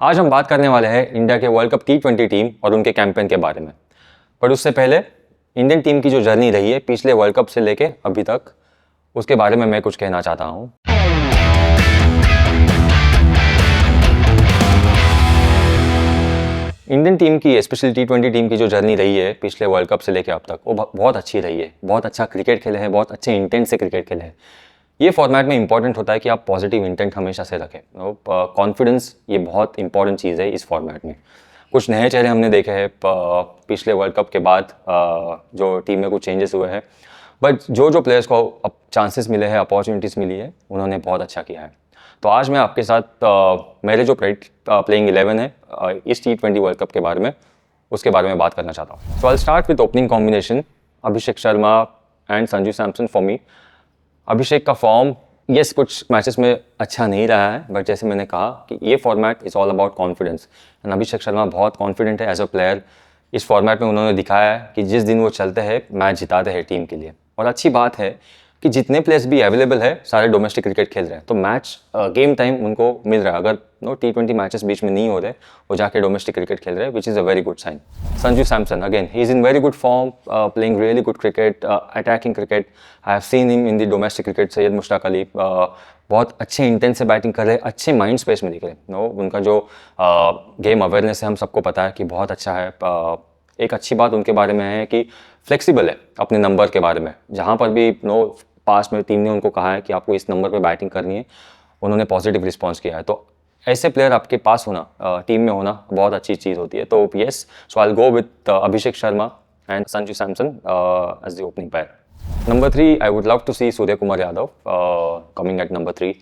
आज हम बात करने वाले हैं इंडिया के वर्ल्ड कप T20 टीम और उनके कैंपेन के बारे में। पर उससे पहले इंडियन टीम की जो जर्नी रही है पिछले वर्ल्ड कप से लेके अभी तक, उसके बारे में मैं कुछ कहना चाहता हूँ। इंडियन टीम की स्पेशली T20 टीम की जो जर्नी रही है पिछले वर्ल्ड कप से लेके अब तक, वो बहुत अच्छी रही है। बहुत अच्छा क्रिकेट खेले हैं, बहुत अच्छे इंटेंट से क्रिकेट खेले हैं। ये फॉर्मेट में इंपॉर्टेंट होता है कि आप पॉजिटिव इंटेंट हमेशा से रखें। कॉन्फिडेंस ये बहुत इंपॉर्टेंट चीज़ है इस फॉर्मेट में। कुछ नए चेहरे हमने देखे हैं पिछले वर्ल्ड कप के बाद, जो टीम में कुछ चेंजेस हुए हैं, बट जो प्लेयर्स को अब चांसेस मिले हैं, अपॉर्चुनिटीज़ मिली है, उन्होंने बहुत अच्छा किया है। तो आज मैं आपके साथ मेरे जो प्लेइंग 11 है इस T20 वर्ल्ड कप के बारे में, उसके बारे में बात करना चाहता हूँ। So I start with opening combination Abhishek Sharma and Sanju Samson for me. Abhishek का फॉर्म यस कुछ मैचेस में अच्छा नहीं रहा है, बट जैसे मैंने कहा कि ये format is all about confidence and Abhishek Sharma बहुत कॉन्फिडेंट है एज अ प्लेयर। इस फॉर्मेट में उन्होंने दिखाया है कि जिस दिन वो चलते हैं मैच जिताते हैं टीम के लिए। और अच्छी बात है कि जितने प्लेयर्स भी अवेलेबल है सारे डोमेस्टिक क्रिकेट खेल रहे हैं, तो मैच गेम टाइम उनको मिल रहा है। अगर T20 मैचेस बीच में नहीं हो रहे, वो जाके डोमेस्टिक क्रिकेट खेल रहे हैं, which is a very good sign. Sanju Samson again he is in very good form, playing really good cricket, attacking cricket. I have seen him in the domestic cricket. Syed Mushtaq Ali बहुत अच्छे इंटेंस से बैटिंग कर रहे हैं, अच्छे माइंड स्पेस में दिख रहे हैं। उनका जो गेम अवेयरनेस है हम सबको पता है कि बहुत अच्छा है। एक अच्छी बात उनके बारे में है कि फ्लेक्सिबल है अपने नंबर के बारे में। जहाँ पर भी पास में टीम ने उनको कहा है कि आपको इस नंबर पे बैटिंग करनी है, उन्होंने पॉजिटिव रिस्पांस किया है। तो ऐसे प्लेयर आपके पास होना, टीम में होना बहुत अच्छी चीज़ होती है। तो yes, so I will go with Abhishek Sharma and Sanju Samson as the opening pair. Number 3 I would love to see Suryakumar Yadav coming at number 3,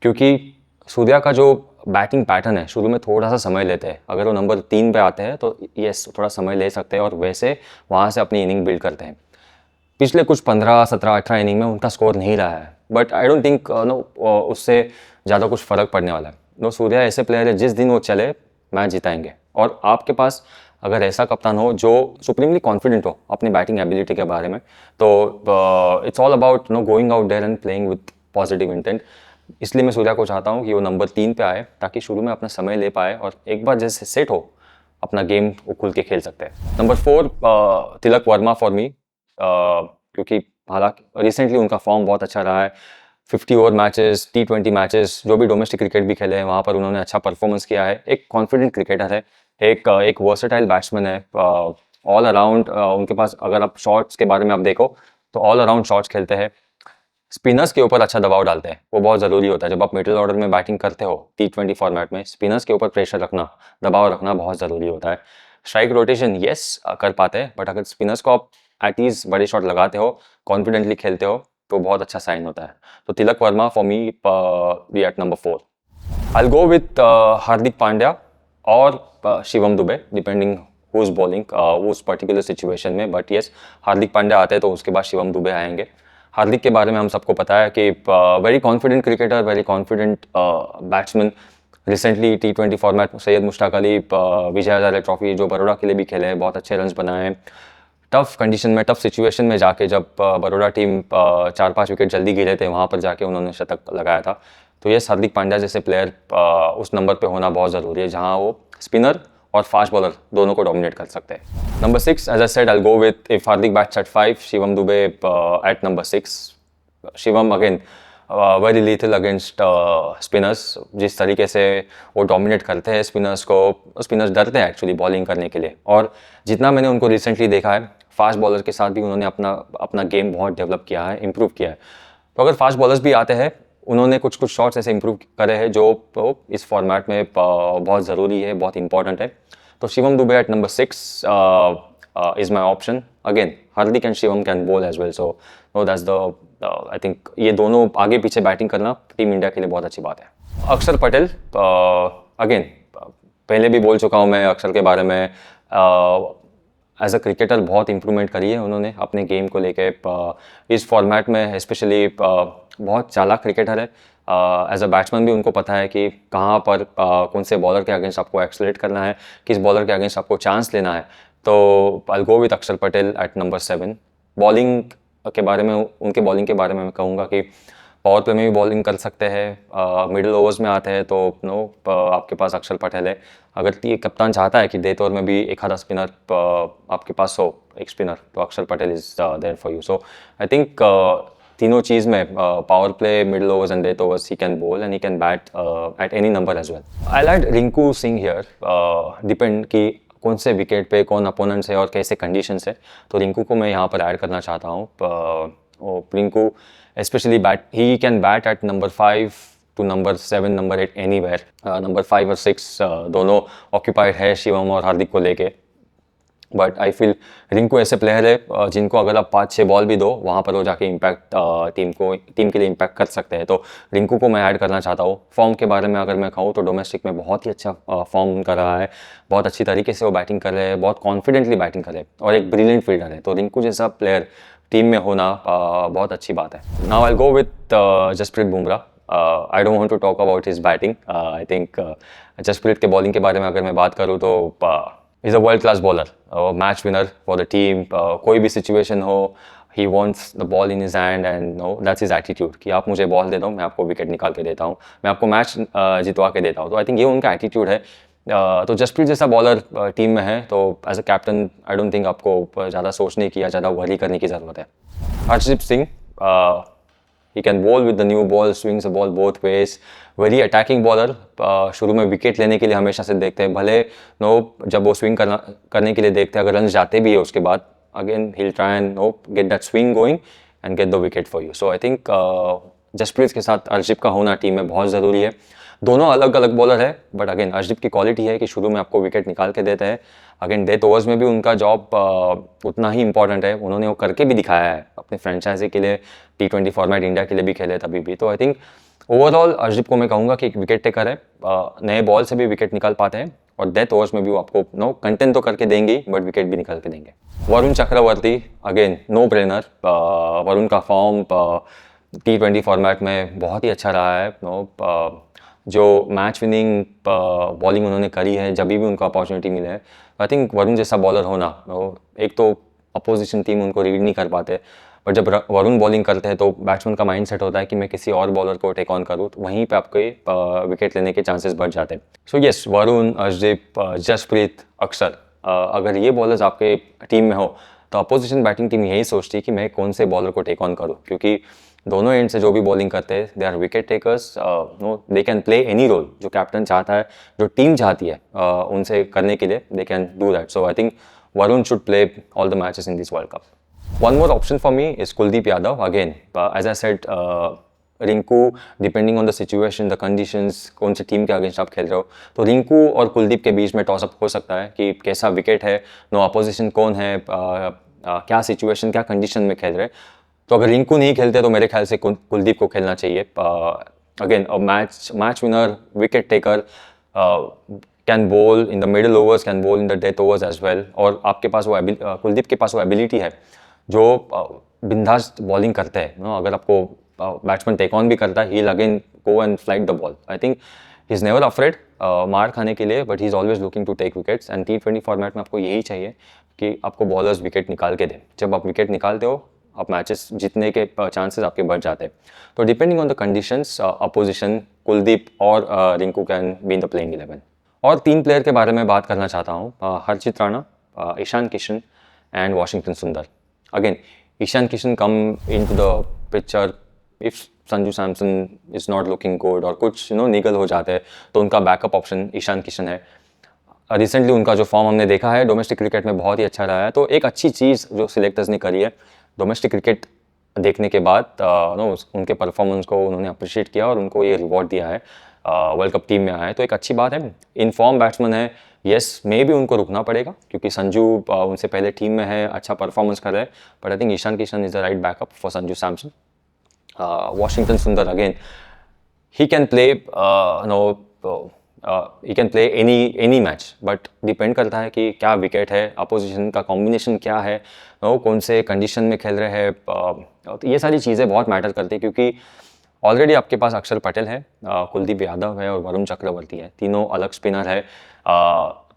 क्योंकि सूर्या का जो बैटिंग पैटर्न है शुरू में थोड़ा सा समय लेते हैं। अगर वो नंबर 3 पे आते हैं तो यस थोड़ा समय ले सकते हैं और वैसे वहाँ से अपनी इनिंग बिल्ड करते हैं। पिछले कुछ 15, 17, 18 इनिंग में उनका स्कोर नहीं रहा है, बट आई डोंट थिंक उससे ज़्यादा कुछ फ़र्क पड़ने वाला है। सूर्या ऐसे प्लेयर है जिस दिन वो चले मैच जिताएंगे। और आपके पास अगर ऐसा कप्तान हो जो सुप्रीमली कॉन्फिडेंट हो अपनी बैटिंग एबिलिटी के बारे में, तो it's all about going out there and playing with positive intent. इसलिए मैं सूर्या को चाहता हूँ कि वो नंबर 3 पे आए, ताकि शुरू में अपना समय ले पाए और एक बार जैसे सेट हो अपना गेम वो खुल के खेल सकते हैं। नंबर 4 तिलक वर्मा फॉर मी, क्योंकि हालांकि रिसेंटली उनका फॉर्म बहुत अच्छा रहा है। 50 ओवर मैचेस, T20 मैचेस, जो भी डोमेस्टिक क्रिकेट भी खेले हैं वहाँ पर उन्होंने अच्छा परफॉर्मेंस किया है। एक कॉन्फिडेंट क्रिकेटर है, एक वर्सेटाइल बैट्समैन है, ऑल अराउंड उनके पास। अगर आप शॉट्स के बारे में आप देखो तो ऑल अराउंड शॉट्स खेलते हैं। स्पिनर्स के ऊपर अच्छा दबाव डालते हैं, वो बहुत ज़रूरी होता है। जब आप मिडिल ऑर्डर में बैटिंग करते हो T20 फॉर्मेट में, स्पिनर्स के ऊपर प्रेशर रखना, दबाव रखना बहुत ज़रूरी होता है। स्ट्राइक रोटेशन यस कर पाते हैं, बट अगर स्पिनर्स को आप एट ईज बड़े शॉट लगाते हो, कॉन्फिडेंटली खेलते हो, तो बहुत अच्छा साइन होता है। तो Tilak Varma for me be at number 4। I will go with Hardik Pandya और Shivam Dube, depending who is bowling उस पर्टिकुलर सिचुएशन में। बट यस, हार्दिक पांड्या आते हैं तो उसके बाद शिवम दुबे आएंगे। हार्दिक के बारे में हम सबको पता है कि very confident cricketer, very confident batsman. Recently T20 format में सैयद मुश्ताक अली विजय हजारे ट्रॉफी जो बड़ौदा के लिए भी खेले हैं, बहुत अच्छे रन्स बनाए हैं। टफ कंडीशन में, टफ सिचुएशन में जाके, जब बड़ौदा टीम 4-5 विकेट जल्दी गिरे थे, वहाँ पर जाके उन्होंने शतक लगाया था। तो ये हार्दिक पांड्या जैसे प्लेयर उस नंबर पे होना बहुत ज़रूरी है, जहाँ वो स्पिनर और फास्ट बॉलर दोनों को डोमिनेट कर सकते हैं। Number 6 as I said, I will go with, if Hardik bats at 5, Shivam Dube at number 6। Shivam again very lethal against spinners. जिस तरीके से वो डोमिनेट करते हैं स्पिनर्स को, स्पिनर्स डरते हैं एक्चुअली बॉलिंग करने के लिए। और जितना मैंने उनको रिसेंटली देखा है, फास्ट बॉलर के साथ भी उन्होंने अपना गेम बहुत डेवलप किया है, इम्प्रूव किया है। तो अगर फास्ट बॉलर्स भी आते हैं, उन्होंने कुछ शॉट्स ऐसे इम्प्रूव करे हैं जो इस फॉर्मेट में बहुत ज़रूरी है, बहुत इंपॉर्टेंट है। तो Shivam Dube at number 6 is my option. Again Hardik and Shivam can bowl as well, so that's the I think ये दोनों आगे पीछे बैटिंग करना टीम इंडिया के लिए बहुत अच्छी बात है। अक्षर पटेल, अगेन पहले भी बोल चुका हूँ मैं अक्षर के बारे में, एज अ क्रिकेटर बहुत इंप्रूवमेंट करी है उन्होंने अपने गेम को लेके। इस फॉर्मेट में स्पेशली बहुत चालाक क्रिकेटर है। एज अ बैट्समैन भी उनको पता है कि कहाँ पर कौन से बॉलर के अगेंस्ट आपको एक्सलेट करना है, किस बॉलर के अगेंस्ट आपको चांस लेना है। तो आई विल गो विथ अक्षर पटेल एट नंबर 7। बॉलिंग के बारे में, उनके बॉलिंग के बारे में मैं कहूँगा कि पावर प्ले में भी बॉलिंग कर सकते हैं, मिडिल ओवर्स में आते हैं तो आपके पास अक्षर पटेल है। अगर ये कप्तान चाहता है कि डेथ ओवर में भी एक आधा स्पिनर आपके पास हो, एक स्पिनर, तो Akshar Patel is there for you. So I think तीनों चीज़ में power play, middle overs and death overs he can bowl and he can bat at any number as well. I like Rinku Singh here, depend कि कौन से wicket पे कौन opponents है और कैसे कंडीशंस है, तो रिंकू को मैं यहाँ पर ऐड करना चाहता हूँ। Rinku specially he can bat at number 5 to number 7, number 8 anywhere. Number 5 और 6 दोनों ऑक्यूपाइड है शिवम और हार्दिक को लेके, बट आई फील रिंकू ऐसे प्लेयर है जिनको अगर आप 5-6 बॉल भी दो वहाँ पर वो जाके इम्पैक्ट टीम के लिए इम्पैक्ट कर सकते हैं। तो रिंकू को मैं ऐड करना चाहता हूँ। फॉर्म के बारे में अगर मैं कहूँ तो डोमेस्टिक में बहुत ही अच्छा फॉर्म कर रहा है, बहुत अच्छी तरीके से वो बैटिंग कर रहे हैं, बहुत कॉन्फिडेंटली बैटिंग कर रहे हैं और एक ब्रिलियंट फील्डर है। तो रिंकू जैसा प्लेयर टीम में होना बहुत अच्छी बात है। Now I go with Jasprit Bumrah. I don't want to talk about his batting. I think Jasprit के बॉलिंग के बारे में अगर मैं बात करूँ तो is a world class bowler, match winner for the team. कोई भी सिचुएशन हो, he wants the ball in his hand and that's his attitude कि आप मुझे बॉल दे दो, मैं आपको विकेट निकाल के देता हूँ, मैं आपको मैच जितवा के देता हूँ। तो आई थिंक ये उनका एटीट्यूड है। तो जसप्रीत जैसा बॉलर टीम में है तो as a captain I don't think आपको ज़्यादा सोचने की या ज़्यादा वरी करने की ज़रूरत है। Harshdeep Singh, he can bowl with the new ball, swings the ball both ways, very attacking bowler। शुरू में विकेट लेने के लिए हमेशा से देखते हैं, भले जब वो स्विंग करने के लिए देखते हैं, अगर रन जाते भी है उसके बाद again he'll try and get that swing going and get the wicket for you। So I think Jasprit के साथ अर्शदीप का होना टीम में बहुत ज़रूरी है। दोनों अलग अलग बॉलर है, बट अगेन अर्शदीप की क्वालिटी है कि शुरू में आपको विकेट निकाल के देते हैं। अगेन डेथ ओवर्स में भी उनका जॉब उतना ही इंपॉर्टेंट है, उन्होंने वो करके भी दिखाया है अपने फ्रेंचाइजी के लिए, T20 फॉर्मेट इंडिया के लिए भी खेले तभी भी। तो आई थिंक ओवरऑल अर्शदीप को मैं कहूँगा कि एक विकेट टेकर है, नए बॉल से भी विकेट निकाल पाते हैं और डेथ ओवर्स में भी वो आपको कंटेंट तो करके देंगे बट विकेट भी निकाल के देंगे। Varun Chakravarthy, again no brainer. Varun का फॉर्म T20 फॉर्मेट में बहुत ही अच्छा रहा है। जो मैच विनिंग बॉलिंग उन्होंने करी है जब भी उनको अपॉर्चुनिटी मिले है, आई थिंक वरुण जैसा बॉलर होना, एक तो अपोजिशन टीम उनको रीड नहीं कर पाते, बट जब वरुण बॉलिंग करते हैं तो बैट्समैन का माइंड सेट होता है कि मैं किसी और बॉलर को टेक ऑन करूँ, तो वहीं पे आपके विकेट लेने के चांसेस बढ़ जाते हैं। सो येस, वरुण, अर्शदीप, जसप्रीत, अक्षर, अगर ये बॉलर्स आपके टीम में हो तो अपोजिशन बैटिंग टीम यही सोचती है कि मैं कौन से बॉलर को टेक ऑन करूँ, क्योंकि दोनों एंड से जो भी बॉलिंग करते हैं they are wicket takers. They can play any role जो कैप्टन चाहता है, जो टीम चाहती है उनसे करने के लिए, they can do that. So I think Varun should play all the matches in this world cup. One more option for me is Kuldeep Yadav. Again as I said, Rinku depending on the situation, the conditions, कौन सी team के against आप खेल रहे हो, तो रिंकू और कुलदीप के बीच में टॉसअप हो सकता है कि कैसा विकेट है, अपोजिशन कौन है, क्या सिचुएशन, क्या कंडीशन में खेल रहे। तो अगर रिंकू नहीं खेलते तो मेरे ख्याल से कुलदीप को खेलना चाहिए। Again match winner, wicket taker, can bowl in the middle overs, can bowl in the death overs as well. और आपके पास वो कुलदीप के पास वो एबिलिटी है जो बिंदास बॉलिंग करते हैं। अगर आपको बैट्समैन टेक ऑन भी करता है, he will again go and flight the ball. I think he is never afraid मार खाने के लिए, but he is always looking to take wickets. And T20 format में आपको यही चाहिए कि आपको बॉलर्स विकेट निकाल के दें। जब आप विकेट निकालते हो, आप मैचेस जीतने के चांसेस आपके बढ़ जाते हैं। तो depending on the conditions, opposition, Kuldeep और Rinku can be in the playing 11। और 3 प्लेयर के बारे में बात करना चाहता हूँ, Harshit Rana, Ishan Kishan and Washington Sundar. Again Ishan Kishan come in to the picture if Sanju Samson is not looking good और कुछ निगल हो जाते हैं, तो उनका बैकअप ऑप्शन ईशान किशन है। रिसेंटली उनका जो फॉर्म हमने देखा है डोमेस्टिक क्रिकेट में बहुत ही अच्छा रहा है। तो एक अच्छी चीज़ जो सिलेक्टर्स ने करी है, डोमेस्टिक क्रिकेट देखने के बाद उनके परफॉर्मेंस को उन्होंने अप्रिशिएट किया और उनको ये रिवॉर्ड दिया है, वर्ल्ड कप टीम में आए, तो एक अच्छी बात है। इन फॉर्म बैट्समैन है, येस मे भी उनको रुकना पड़ेगा क्योंकि संजू उनसे पहले टीम में है, अच्छा परफॉर्मेंस कर रहे हैं, but I think Ishan Kishan is the right backup for Sanju Samson. Washington Sundar, again he can play he can play any match, but depend करता है कि क्या विकेट है, अपोजिशन का कॉम्बिनेशन क्या है, कौन से कंडीशन में खेल रहे हैं। तो ये सारी चीज़ें बहुत मैटर करती है क्योंकि ऑलरेडी आपके पास अक्षर पटेल है, कुलदीप यादव है और वरुण चक्रवर्ती है, तीनों अलग स्पिनर है।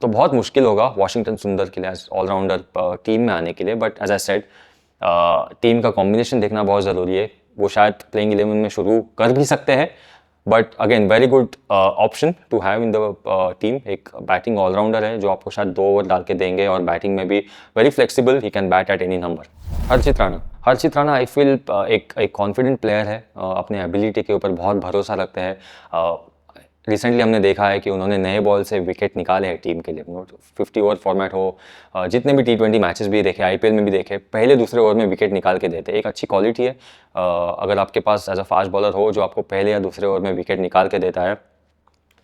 तो बहुत मुश्किल होगा वॉशिंगटन सुंदर के लिए ऑलराउंडर टीम में आने के लिए, but as I said team का कॉम्बिनेशन देखना बहुत ज़रूरी है। वो शायद प्लेइंग 11 में शुरू कर भी सकते हैं, but again very good option to have in the team. एक बैटिंग ऑलराउंडर है जो आपको शायद 2 ओवर डाल के देंगे और बैटिंग में भी very flexible, he can bat at any number. Harshit Rana I feel एक कॉन्फिडेंट प्लेयर है, अपने एबिलिटी के ऊपर बहुत भरोसा रखते हैं। रिसेंटली हमने देखा है कि उन्होंने नए बॉल से विकेट निकाले हैं टीम के लिए। 50 ओवर फॉर्मेट हो, जितने भी T20 मैचेस भी देखे, IPL में भी देखे, पहले दूसरे ओवर में विकेट निकाल के देते, एक अच्छी क्वालिटी है। अगर आपके पास एज अ फास्ट बॉलर हो जो आपको पहले या दूसरे ओवर में विकेट निकाल के देता है,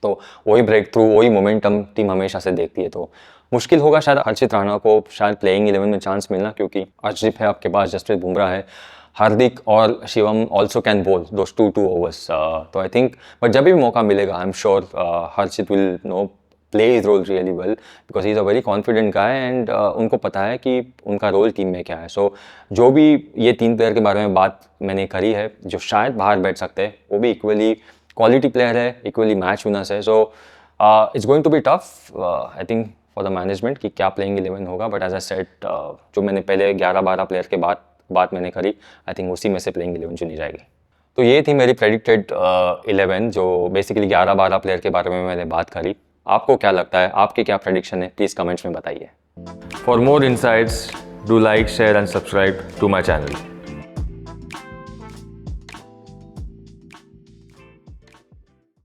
तो वही ब्रेक थ्रू, वही मोमेंटम टीम हमेशा से देखती है। तो मुश्किल होगा शायद हर्षित राणा को शायद प्लेइंग 11 में चांस मिलना, क्योंकि अर्शदीप है आपके पास, जसप्रीत बुमराह है, हार्दिक और शिवम ऑल्सो कैन बोल दोस 2 ओवर्स। तो आई थिंक बट जब भी मौका मिलेगा, I am sure Harshit will play his role really well, because he is a very confident guy and उनको पता है कि उनका रोल टीम में क्या है। सो जो भी ये 3 प्लेयर के बारे में बात मैंने करी है जो शायद बाहर बैठ सकते हैं, वो भी इक्वली क्वालिटी प्लेयर है, इक्वली मैच विनर्स है। So it's going to be tough I think for the management कि क्या प्लेइंग 11 होगा, बट एज आई सेड जो मैंने पहले 11-12 प्लेयर के बात मैंने करी, आई थिंक उसी में से प्लेइंग 11 चुनी जाएगी। तो ये थी मेरी प्रेडिक्टेड 11 जो बेसिकली 11-12 प्लेयर के बारे में मैंने बात करी। आपको क्या लगता है, आपके क्या प्रेडिक्शन है, प्लीज़ कमेंट्स में बताइए। For more insights, do like, share and subscribe to my channel.